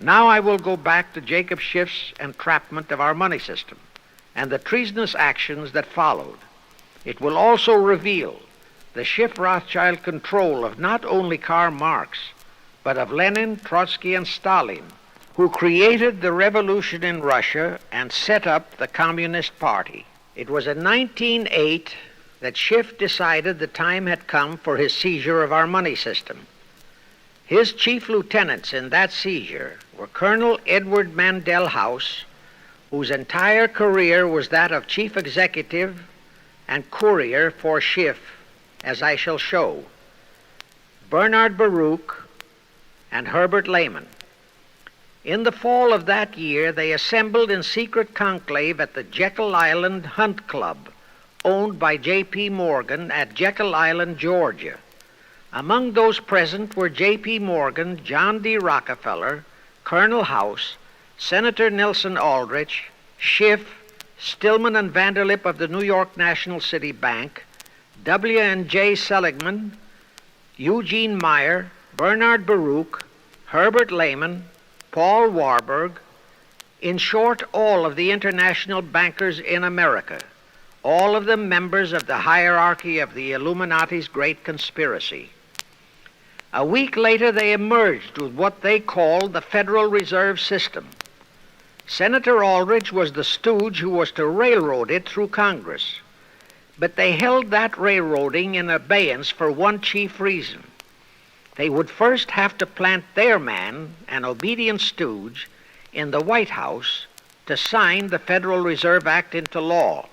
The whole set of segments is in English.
Now I will go back to Jacob Schiff's entrapment of our money system and the treasonous actions that followed. It will also reveal the Schiff-Rothschild control of not only Karl Marx, but of Lenin, Trotsky, and Stalin, who created the revolution in Russia and set up the Communist Party. It was in 1908 that Schiff decided the time had come for his seizure of our money system. His chief lieutenants in that seizure were Colonel Edward Mandell House, whose entire career was that of chief executive and courier for Schiff, as I shall show, Bernard Baruch, and Herbert Lehman. In the fall of that year, they assembled in secret conclave at the Jekyll Island Hunt Club, owned by J.P. Morgan at Jekyll Island, Georgia. Among those present were J.P. Morgan, John D. Rockefeller, Colonel House, Senator Nelson Aldrich, Schiff, Stillman and Vanderlip of the New York National City Bank, W. and J. Seligman, Eugene Meyer, Bernard Baruch, Herbert Lehman, Paul Warburg, in short, all of the international bankers in America, all of them members of the hierarchy of the Illuminati's great conspiracy. A week later, they emerged with what they called the Federal Reserve System. Senator Aldrich was the stooge who was to railroad it through Congress. But they held that railroading in abeyance for one chief reason. They would first have to plant their man, an obedient stooge, in the White House to sign the Federal Reserve Act into law.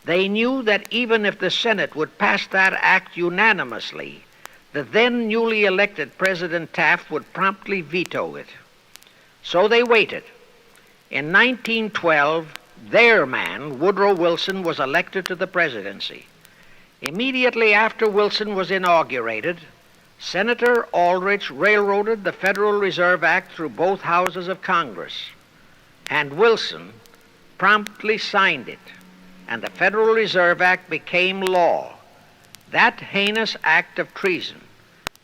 They knew that even if the Senate would pass that act unanimously, the then newly elected President Taft would promptly veto it. So they waited. In 1912, their man, Woodrow Wilson, was elected to the presidency. Immediately after Wilson was inaugurated, Senator Aldrich railroaded the Federal Reserve Act through both houses of Congress, and Wilson promptly signed it, and the Federal Reserve Act became law. That heinous act of treason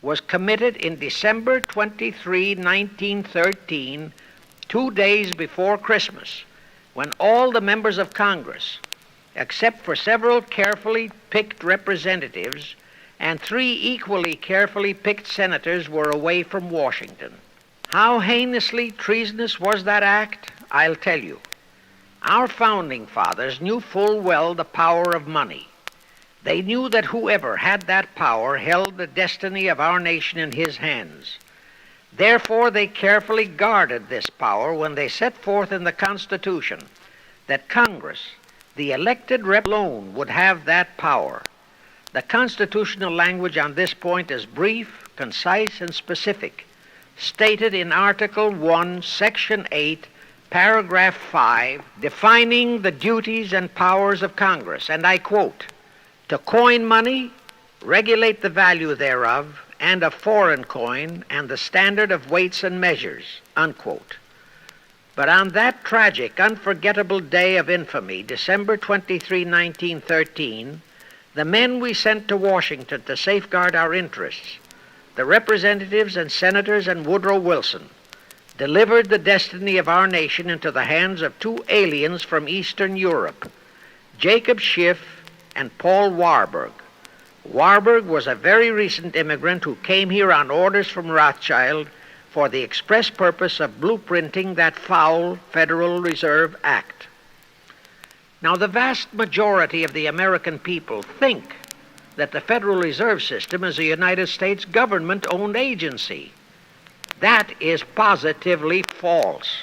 was committed in December 23, 1913, 2 days before Christmas, when all the members of Congress, except for several carefully picked representatives and 3 equally carefully picked senators, were away from Washington. How heinously treasonous was that act? I'll tell you. Our founding fathers knew full well the power of money. They knew that whoever had that power held the destiny of our nation in his hands. Therefore, they carefully guarded this power when they set forth in the Constitution that Congress, the elected rep alone, would have that power. The constitutional language on this point is brief, concise, and specific, stated in Article 1, Section 8, Paragraph 5, defining the duties and powers of Congress, and I quote, "To coin money, regulate the value thereof, and of foreign coin, and the standard of weights and measures," unquote. But on that tragic, unforgettable day of infamy, December 23, 1913, the men we sent to Washington to safeguard our interests, the representatives and senators and Woodrow Wilson, delivered the destiny of our nation into the hands of 2 aliens from Eastern Europe, Jacob Schiff and Paul Warburg. Warburg was a very recent immigrant who came here on orders from Rothschild for the express purpose of blueprinting that foul Federal Reserve Act. Now, the vast majority of the American people think that the Federal Reserve System is a United States government-owned agency. That is positively false.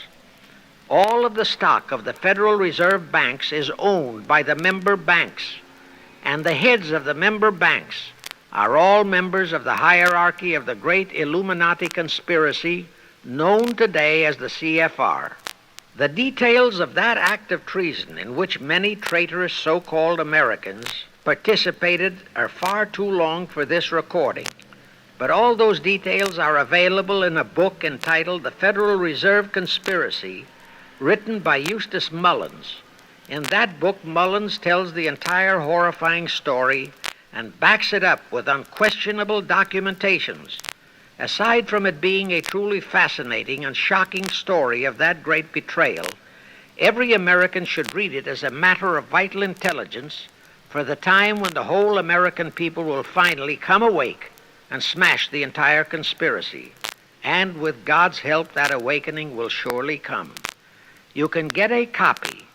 All of the stock of the Federal Reserve banks is owned by the member banks, and the heads of the member banks are all members of the hierarchy of the great Illuminati conspiracy known today as the CFR. The details of that act of treason in which many traitorous so-called Americans participated are far too long for this recording. But all those details are available in a book entitled The Federal Reserve Conspiracy, written by Eustace Mullins. In that book, Mullins tells the entire horrifying story and backs it up with unquestionable documentations. Aside from it being a truly fascinating and shocking story of that great betrayal, every American should read it as a matter of vital intelligence for the time when the whole American people will finally come awake and smash the entire conspiracy. And with God's help, that awakening will surely come. You can get a copy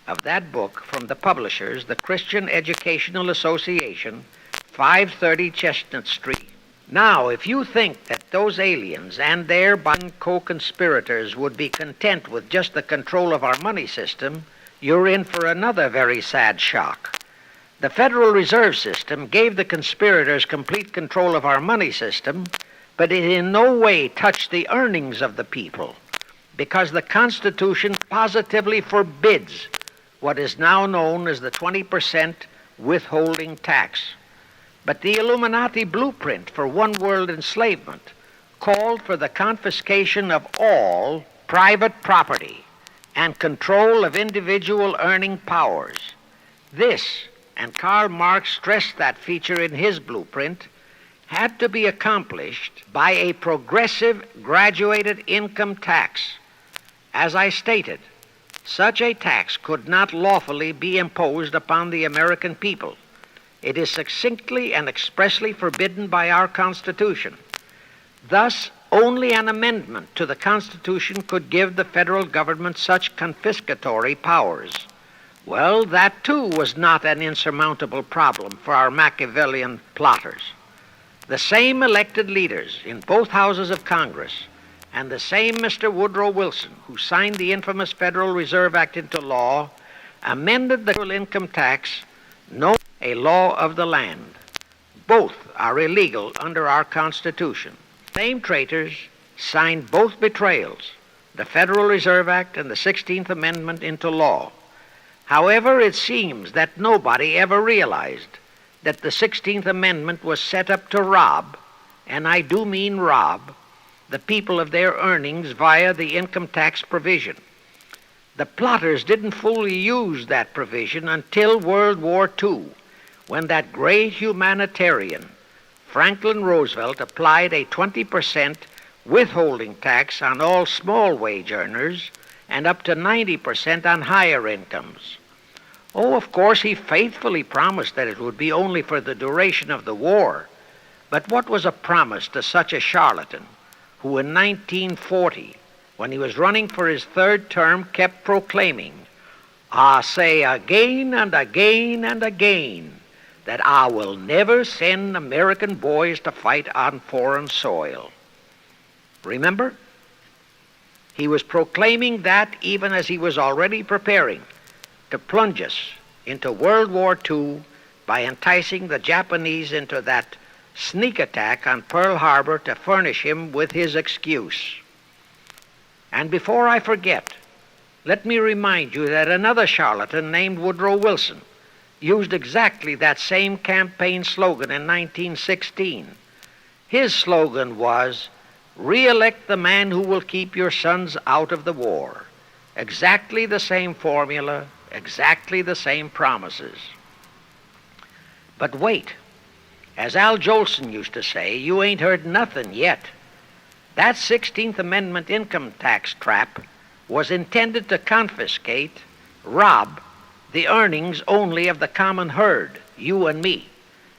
of that book from the publishers, the Christian Educational Association, 530 Chestnut Street. Now, if you think that those aliens and their co-conspirators would be content with just the control of our money system, you're in for another very sad shock. The Federal Reserve System gave the conspirators complete control of our money system, but it in no way touched the earnings of the people, because the Constitution positively forbids what is now known as the 20% withholding tax. But the Illuminati blueprint for one-world enslavement called for the confiscation of all private property and control of individual earning powers. This, and Karl Marx stressed that feature in his blueprint, had to be accomplished by a progressive graduated income tax. As I stated, such a tax could not lawfully be imposed upon the American people. It is succinctly and expressly forbidden by our Constitution. Thus, only an amendment to the Constitution could give the federal government such confiscatory powers. Well, that too was not an insurmountable problem for our Machiavellian plotters. The same elected leaders in both houses of Congress and the same Mr. Woodrow Wilson, who signed the infamous Federal Reserve Act into law, amended the federal income tax, known as a law of the land. Both are illegal under our Constitution. Same traitors signed both betrayals, the Federal Reserve Act and the 16th Amendment, into law. However, it seems that nobody ever realized that the 16th Amendment was set up to rob, and I do mean rob, the people of their earnings via the income tax provision. The plotters didn't fully use that provision until World War II, when that great humanitarian, Franklin Roosevelt, applied a 20% withholding tax on all small wage earners and up to 90% on higher incomes. Oh, of course, he faithfully promised that it would be only for the duration of the war. But what was a promise to such a charlatan who in 1940, when he was running for his third term, kept proclaiming, "I say again and again and again that I will never send American boys to fight on foreign soil"? Remember? He was proclaiming that even as he was already preparing to plunge us into World War II by enticing the Japanese into that sneak attack on Pearl Harbor to furnish him with his excuse. And before I forget, let me remind you that another charlatan named Woodrow Wilson used exactly that same campaign slogan in 1916. His slogan was, "Re-elect the man who will keep your sons out of the war." Exactly the same formula, exactly the same promises. But wait, as Al Jolson used to say, you ain't heard nothing yet. That 16th Amendment income tax trap was intended to confiscate, rob, the earnings only of the common herd, you and me.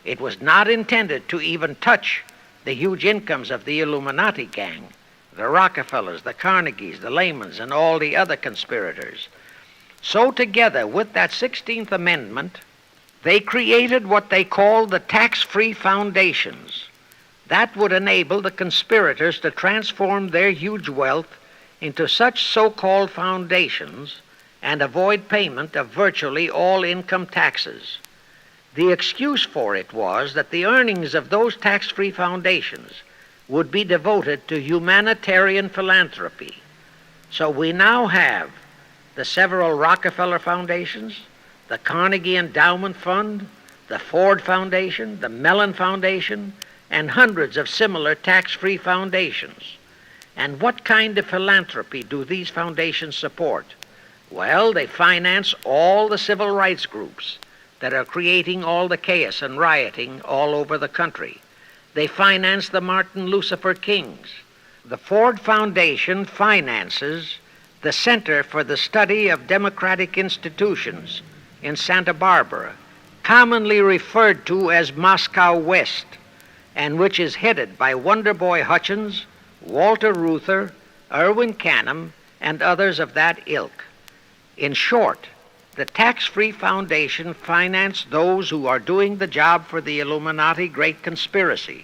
It was not intended to even touch the huge incomes of the Illuminati gang, the Rockefellers, the Carnegies, the Lehmans, and all the other conspirators. So together with that 16th Amendment, they created what they called the tax-free foundations. That would enable the conspirators to transform their huge wealth into such so-called foundations and avoid payment of virtually all income taxes. The excuse for it was that the earnings of those tax-free foundations would be devoted to humanitarian philanthropy. So we now have the several Rockefeller foundations, the Carnegie Endowment Fund, the Ford Foundation, the Mellon Foundation, and hundreds of similar tax-free foundations. And what kind of philanthropy do these foundations support? Well, they finance all the civil rights groups that are creating all the chaos and rioting all over the country. They finance the Martin Lucifer Kings. The Ford Foundation finances the Center for the Study of Democratic Institutions in Santa Barbara, commonly referred to as Moscow West, and which is headed by Wonderboy Hutchins, Walter Reuther, Irwin Canham, and others of that ilk. In short, the tax-free foundation financed those who are doing the job for the Illuminati Great Conspiracy.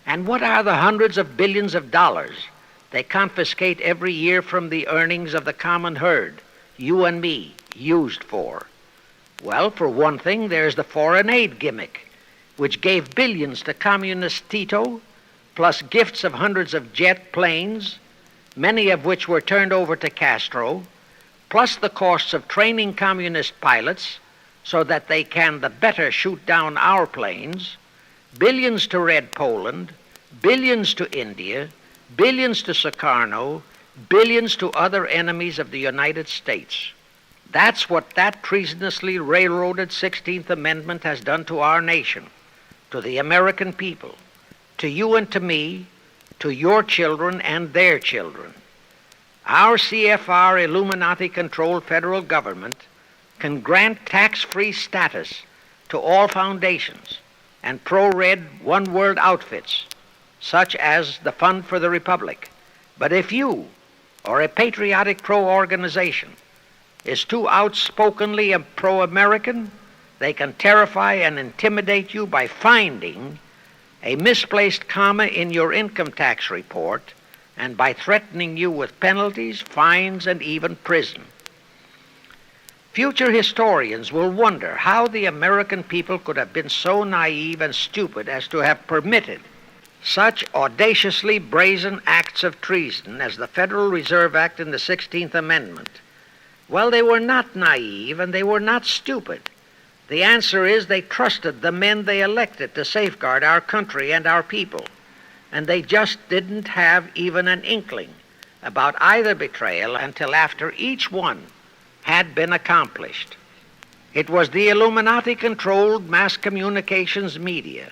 And what are the hundreds of billions of dollars they confiscate every year from the earnings of the common herd, you and me, used for? Well, for one thing, there's the foreign aid gimmick, which gave billions to communist Tito, plus gifts of hundreds of jet planes, many of which were turned over to Castro, plus the costs of training communist pilots so that they can the better shoot down our planes, billions to Red Poland, billions to India, billions to Sukarno, billions to other enemies of the United States. That's what that treasonously railroaded 16th Amendment has done to our nation, to the American people, to you and to me, to your children and their children. Our CFR Illuminati-controlled federal government can grant tax-free status to all foundations and pro-red one-world outfits, such as the Fund for the Republic. But if you, or a patriotic pro-organization, is too outspokenly pro-American, they can terrify and intimidate you by finding a misplaced comma in your income tax report and by threatening you with penalties, fines, and even prison. Future historians will wonder how the American people could have been so naive and stupid as to have permitted such audaciously brazen acts of treason as the Federal Reserve Act and the 16th Amendment. Well, they were not naive and they were not stupid. The answer is they trusted the men they elected to safeguard our country and our people, and they just didn't have even an inkling about either betrayal until after each one had been accomplished. It was the Illuminati-controlled mass communications media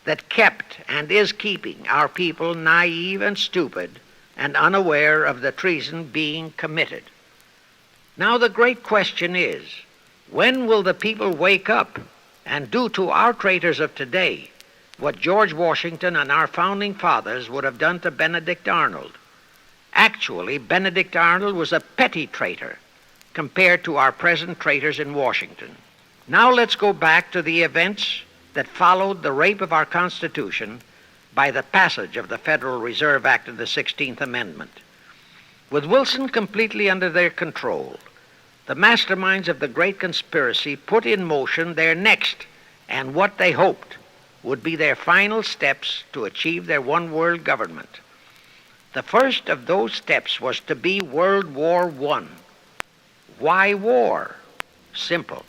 that kept and is keeping our people naive and stupid and unaware of the treason being committed. Now the great question is, when will the people wake up and do to our traitors of today what George Washington and our founding fathers would have done to Benedict Arnold? Actually, Benedict Arnold was a petty traitor compared to our present traitors in Washington. Now let's go back to the events that followed the rape of our Constitution by the passage of the Federal Reserve Act and the 16th Amendment. With Wilson completely under their control, the masterminds of the Great Conspiracy put in motion their next and what they hoped would be their final steps to achieve their one-world government. The first of those steps was to be World War I. Why war? Simple.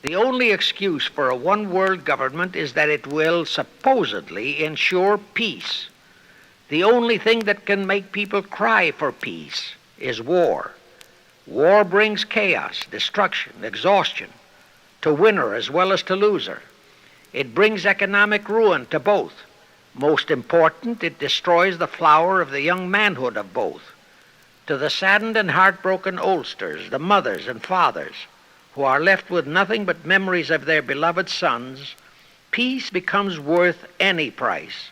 The only excuse for a one-world government is that it will supposedly ensure peace. The only thing that can make people cry for peace is war. War brings chaos, destruction, exhaustion, to winner as well as to loser. It brings economic ruin to both. Most important, it destroys the flower of the young manhood of both. To the saddened and heartbroken oldsters, the mothers and fathers, who are left with nothing but memories of their beloved sons, peace becomes worth any price.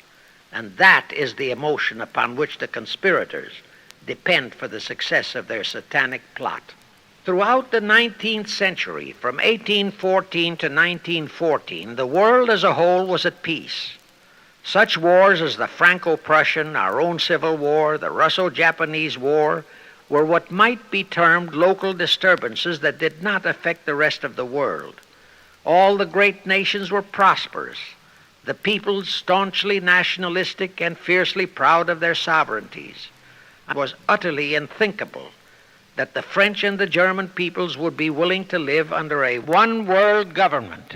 And that is the emotion upon which the conspirators depend for the success of their satanic plot. Throughout the 19th century, from 1814 to 1914, the world as a whole was at peace. Such wars as the Franco-Prussian, our own Civil War, the Russo-Japanese War, were what might be termed local disturbances that did not affect the rest of the world. All the great nations were prosperous, the peoples staunchly nationalistic and fiercely proud of their sovereignties. It was utterly unthinkable that the French and the German peoples would be willing to live under a one-world government,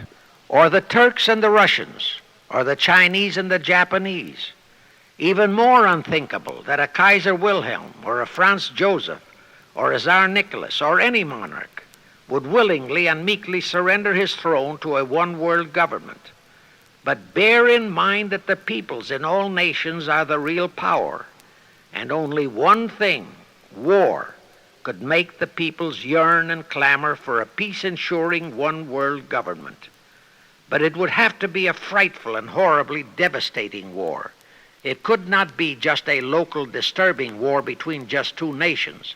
or the Turks and the Russians, or the Chinese and the Japanese. Even more unthinkable that a Kaiser Wilhelm or a Franz Joseph or a Tsar Nicholas or any monarch would willingly and meekly surrender his throne to a one-world government. But bear in mind that the peoples in all nations are the real power, and only one thing, war, could make the peoples yearn and clamor for a peace-ensuring one-world government. But it would have to be a frightful and horribly devastating war. It could not be just a local disturbing war between just two nations.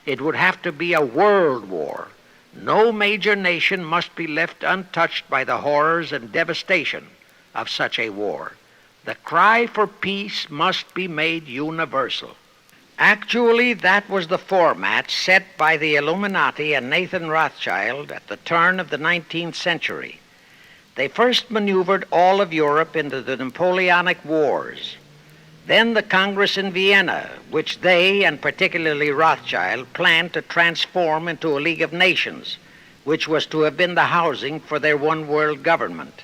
It would have to be a world war. No major nation must be left untouched by the horrors and devastation of such a war. The cry for peace must be made universal. Actually, that was the format set by the Illuminati and Nathan Rothschild at the turn of the 19th century. They first maneuvered all of Europe into the Napoleonic Wars. Then the Congress in Vienna, which they, and particularly Rothschild, planned to transform into a League of Nations, which was to have been the housing for their one-world government,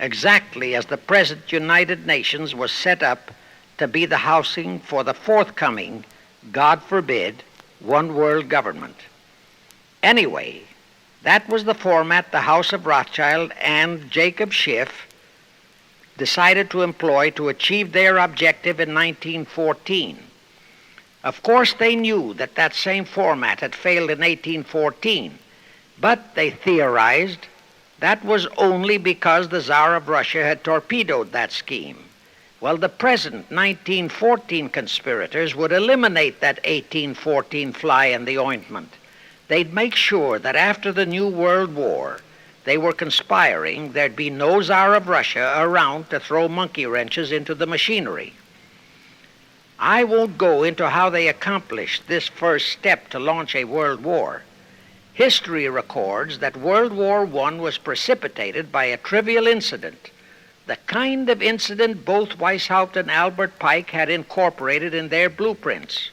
exactly as the present United Nations was set up to be the housing for the forthcoming, God forbid, one-world government. Anyway, that was the format the House of Rothschild and Jacob Schiff decided to employ to achieve their objective in 1914. Of course, they knew that that same format had failed in 1814, but they theorized that was only because the Tsar of Russia had torpedoed that scheme. Well, the present 1914 conspirators would eliminate that 1814 fly in the ointment. They'd make sure that after the New World War, they were conspiring, there'd be no Tsar of Russia around to throw monkey wrenches into the machinery. I won't go into how they accomplished this first step to launch a world war. History records that World War I was precipitated by a trivial incident, the kind of incident both Weishaupt and Albert Pike had incorporated in their blueprints.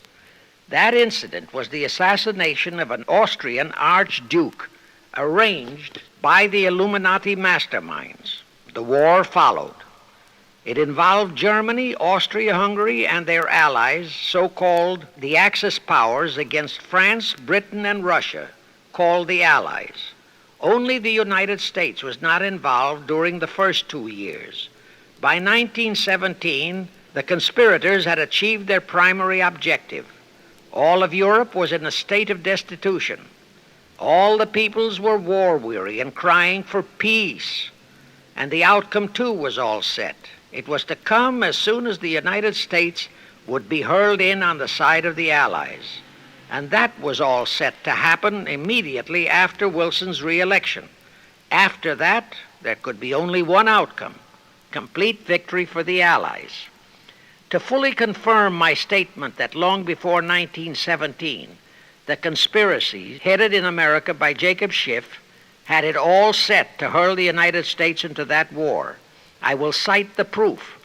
That incident was the assassination of an Austrian archduke, arranged by the Illuminati masterminds. The war followed. It involved Germany, Austria-Hungary, and their allies, so-called the Axis powers, against France, Britain, and Russia, called the Allies. Only the United States was not involved during the first 2 years. By 1917, the conspirators had achieved their primary objective. All of Europe was in a state of destitution. All the peoples were war-weary and crying for peace. And the outcome, too, was all set. It was to come as soon as the United States would be hurled in on the side of the Allies. And that was all set to happen immediately after Wilson's re-election. After that, there could be only one outcome: complete victory for the Allies. To fully confirm my statement that long before 1917, the conspiracy headed in America by Jacob Schiff had it all set to hurl the United States into that war, I will cite the proof.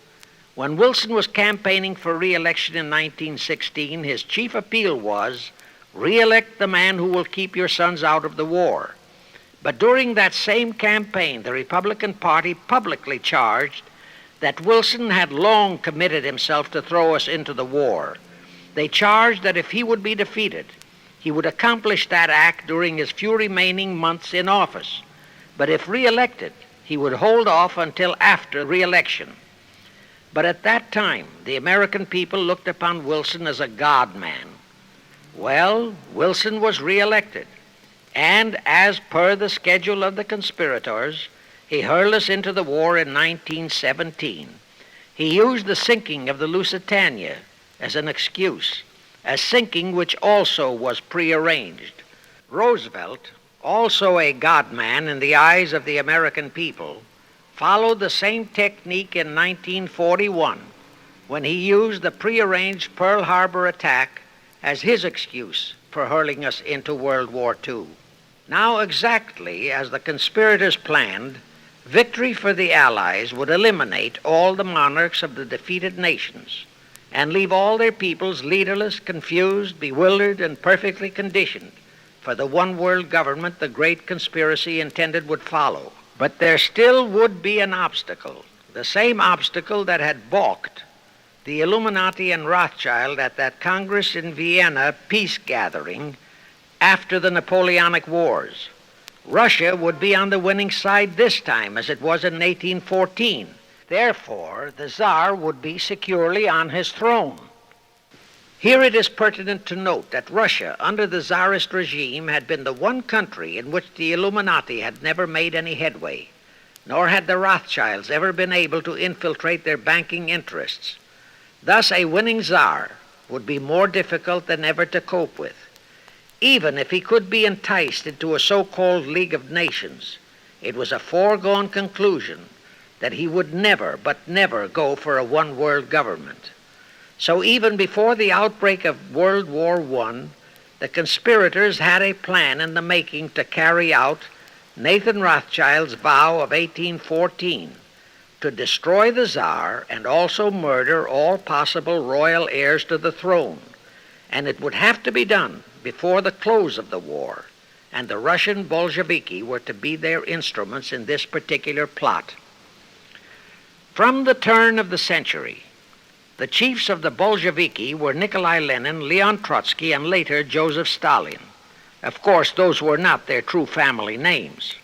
When Wilson was campaigning for re-election in 1916, his chief appeal was, "Re-elect the man who will keep your sons out of the war." But during that same campaign, the Republican Party publicly charged that Wilson had long committed himself to throw us into the war. They charged that if he would be defeated, he would accomplish that act during his few remaining months in office. But if re-elected, he would hold off until after re-election. But at that time, the American people looked upon Wilson as a God-man. Well, Wilson was re-elected, and as per the schedule of the conspirators, he hurled us into the war in 1917. He used the sinking of the Lusitania as an excuse, a sinking which also was prearranged. Roosevelt, also a God-man in the eyes of the American people, followed the same technique in 1941 when he used the prearranged Pearl Harbor attack as his excuse for hurling us into World War II. Now, exactly as the conspirators planned, victory for the Allies would eliminate all the monarchs of the defeated nations and leave all their peoples leaderless, confused, bewildered, and perfectly conditioned for the one-world government the great conspiracy intended would follow. But there still would be an obstacle, the same obstacle that had balked the Illuminati and Rothschild at that Congress in Vienna peace gathering after the Napoleonic Wars. Russia would be on the winning side this time, as it was in 1814. Therefore, the Tsar would be securely on his throne. Here it is pertinent to note that Russia, under the Tsarist regime, had been the one country in which the Illuminati had never made any headway, nor had the Rothschilds ever been able to infiltrate their banking interests. Thus, a winning Tsar would be more difficult than ever to cope with. Even if he could be enticed into a so-called League of Nations, it was a foregone conclusion that he would never, but never go for a one-world government. So even before the outbreak of World War I, the conspirators had a plan in the making to carry out Nathan Rothschild's vow of 1814 to destroy the Tsar and also murder all possible royal heirs to the throne. And it would have to be done before the close of the war, and the Russian Bolsheviki were to be their instruments in this particular plot. From the turn of the century, the chiefs of the Bolsheviki were Nikolai Lenin, Leon Trotsky, and later Joseph Stalin. Of course, those were not their true family names.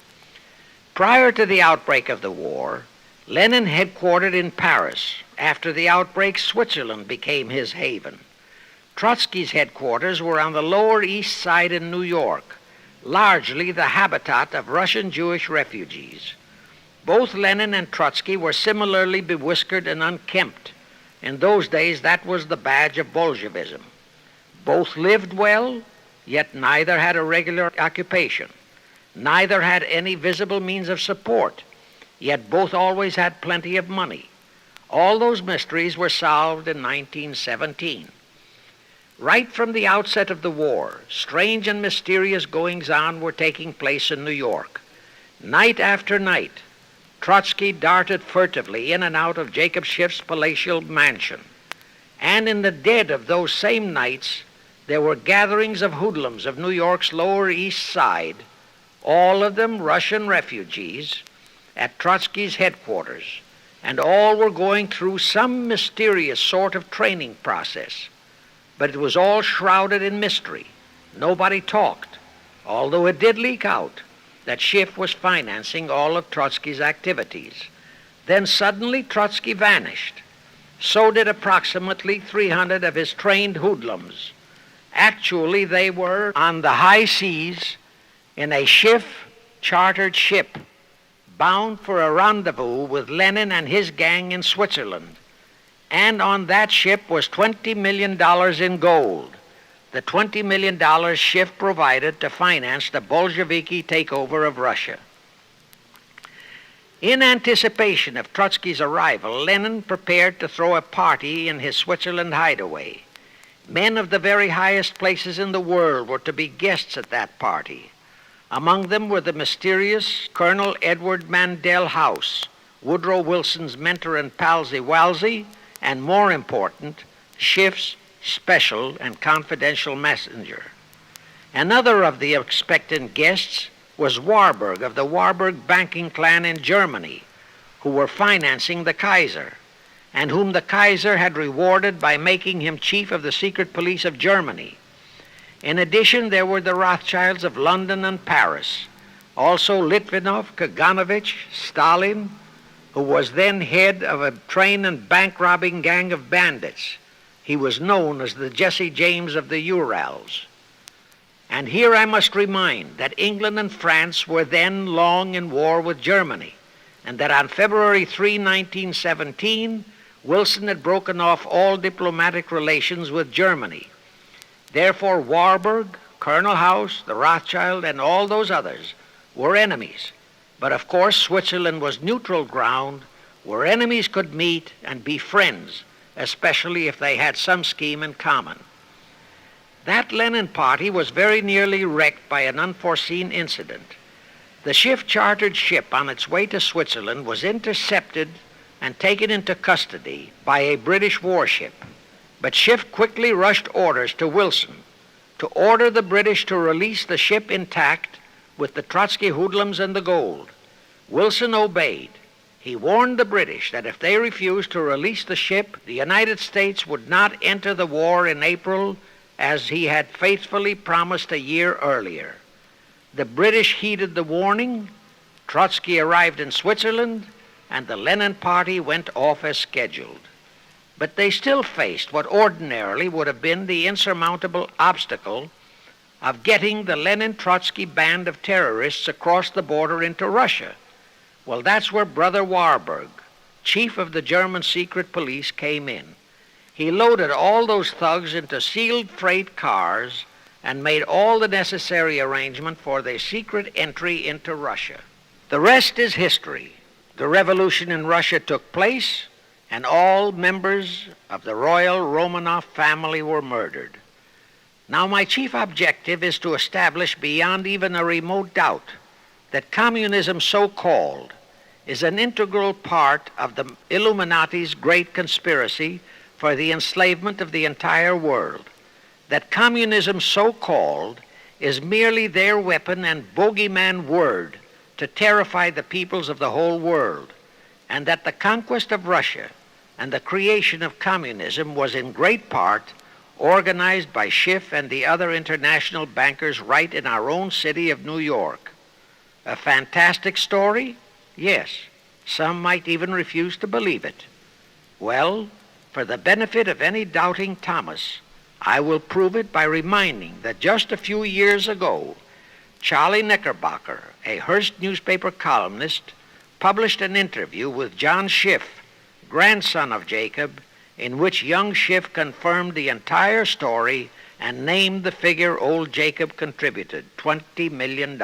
Prior to the outbreak of the war, Lenin headquartered in Paris. After the outbreak, Switzerland became his haven. Trotsky's headquarters were on the Lower East Side in New York, largely the habitat of Russian Jewish refugees. Both Lenin and Trotsky were similarly bewhiskered and unkempt. In those days, that was the badge of Bolshevism. Both lived well, yet neither had a regular occupation. Neither had any visible means of support, yet both always had plenty of money. All those mysteries were solved in 1917. Right from the outset of the war, strange and mysterious goings-on were taking place in New York. Night after night, Trotsky darted furtively in and out of Jacob Schiff's palatial mansion. And in the dead of those same nights, there were gatherings of hoodlums of New York's Lower East Side, all of them Russian refugees, at Trotsky's headquarters, and all were going through some mysterious sort of training process. But it was all shrouded in mystery. Nobody talked, although it did leak out that Schiff was financing all of Trotsky's activities. Then suddenly Trotsky vanished. So did approximately 300 of his trained hoodlums. Actually, they were on the high seas in a Schiff-chartered ship bound for a rendezvous with Lenin and his gang in Switzerland. And on that ship was $20 million in gold. The $20 million Schiff provided to finance the Bolsheviki takeover of Russia. In anticipation of Trotsky's arrival, Lenin prepared to throw a party in his Switzerland hideaway. Men of the very highest places in the world were to be guests at that party. Among them were the mysterious Colonel Edward Mandel House, Woodrow Wilson's mentor and palsy-walsy, and more important, Schiff's special and confidential messenger. Another of the expectant guests was Warburg of the Warburg banking clan in Germany, who were financing the Kaiser, and whom the Kaiser had rewarded by making him chief of the secret police of Germany. In addition, there were the Rothschilds of London and Paris, also Litvinov, Kaganovich, Stalin, who was then head of a train and bank-robbing gang of bandits. He was known as the Jesse James of the Urals. And here I must remind that England and France were then long in war with Germany, and that on February 3, 1917, Wilson had broken off all diplomatic relations with Germany. Therefore, Warburg, Colonel House, the Rothschild, and all those others were enemies. But of course, Switzerland was neutral ground where enemies could meet and be friends, especially if they had some scheme in common. That Lenin party was very nearly wrecked by an unforeseen incident. The Schiff-chartered ship on its way to Switzerland was intercepted and taken into custody by a British warship. But Schiff quickly rushed orders to Wilson to order the British to release the ship intact with the Trotsky hoodlums and the gold. Wilson obeyed. He warned the British that if they refused to release the ship, the United States would not enter the war in April as he had faithfully promised a year earlier. The British heeded the warning, Trotsky arrived in Switzerland, and the Lenin Party went off as scheduled. But they still faced what ordinarily would have been the insurmountable obstacle of getting the Lenin-Trotsky band of terrorists across the border into Russia. Well, that's where Brother Warburg, chief of the German secret police, came in. He loaded all those thugs into sealed freight cars and made all the necessary arrangement for their secret entry into Russia. The rest is history. The revolution in Russia took place, and all members of the royal Romanov family were murdered. Now, my chief objective is to establish beyond even a remote doubt that communism, so-called, is an integral part of the Illuminati's great conspiracy for the enslavement of the entire world. That communism, so-called, is merely their weapon and bogeyman word to terrify the peoples of the whole world, and that the conquest of Russia and the creation of communism was in great part organized by Schiff and the other international bankers right in our own city of New York. A fantastic story? Yes. Some might even refuse to believe it. Well, for the benefit of any doubting Thomas, I will prove it by reminding that just a few years ago, Charlie Knickerbocker, a Hearst newspaper columnist, published an interview with John Schiff, grandson of Jacob, in which young Schiff confirmed the entire story and named the figure old Jacob contributed, $20 million.